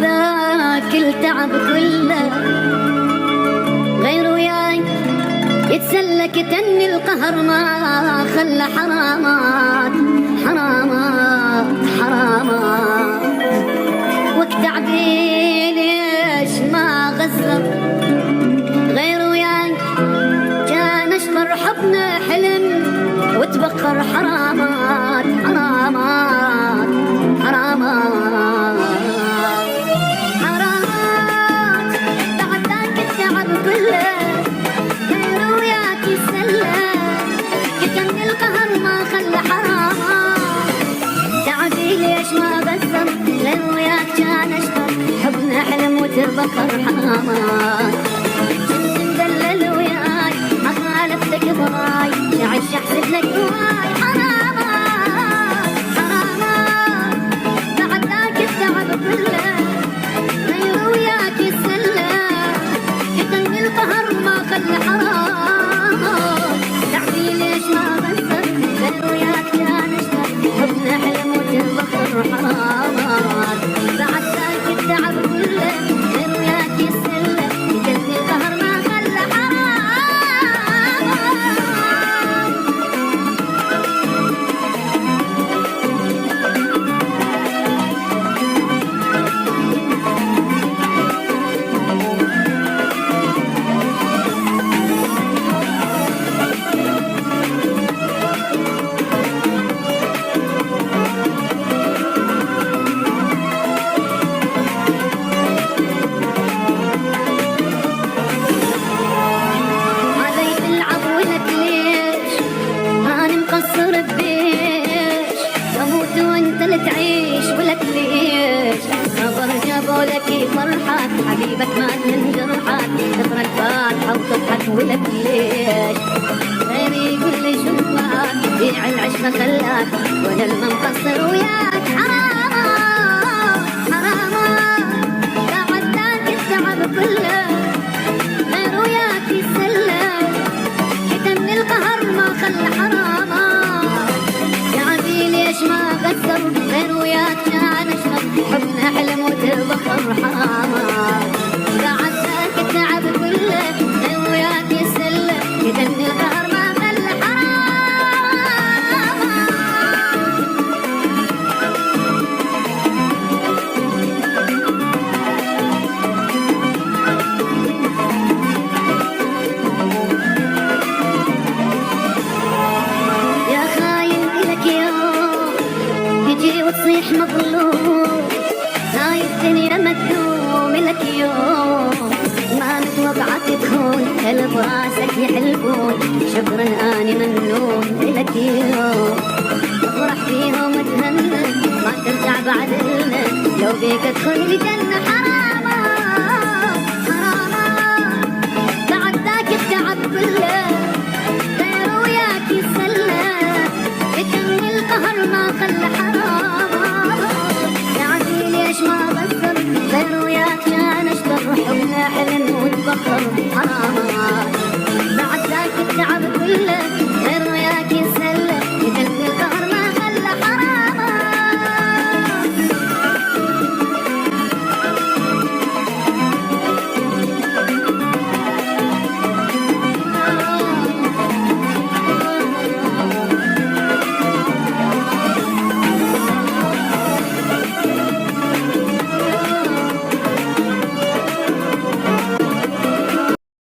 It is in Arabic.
ذاك التعب كله غير وياي يتسلى كتني القهر ما خلى حرامات حرامات حرامات وقت عبيل ليش ما غزر غير وياي كان اشطر حضن حلم وتبخر حرامات حرامات حرامات حرامات بعد ذاك التعب كله غير وياك يتسلى كتم القهر ما خلى حرامات تعبي ليش ما بسم غير وياك كان اشطر حبنا حلم وتبخر حرامات كنت مدلل وياي ما خالفتك ضاي تعيش احسب لك هواي حرامات حرامات بعد ذاك التعب كله غير وياك يتسلى كتم القهر ما خلى حرامات تعبي ليش ما بسم غير وياك كان اشطر حبنا حلم وتبخر حرامات بعد ذاك التعب كله غير وياك يتسلى كتم القهر ما خلى حرامات علي تلعب ولك ليش أنا مقصر بيش أموت وأنت اللي تعيش ولك ليش خبر جابوا لك فرحات حبيبك مات من جرحات تفرق فاتحة وتضحك ولك ليش غيري يقول لي شوفك بيع العشرة خلاك وأنا اللي مقصر وياك حرامات حرامات بعد ذاك التعب كله غير وياك يتسلى كتم القهر ما خلى حرامات تعبي ليش ما قصر غير وياك كان اشرب حبنا حلم وتبخر حرامات بعد ذاك التعب كله غير وياك يتسلى كتم القهر ما خلى حرامات يا خاين إلك يوم تجي وتصيح مظلوم هاي الدنيا مدوم إلك يوم ما متوقعة تكون قلب راسك يحلفون شكرا أني ممنون إلك يوم افرح فيهم وتهنى ما ترجع بعد لنا لو بيك ادخل الجنة حرامات حرامات بعد ذاك التعب كله غير وياك يتسلى كتم القهر ما خلى حرامات تعبي ليش ما بسم غير وياك كان اشطر حبنا حلم وتبخر حرامات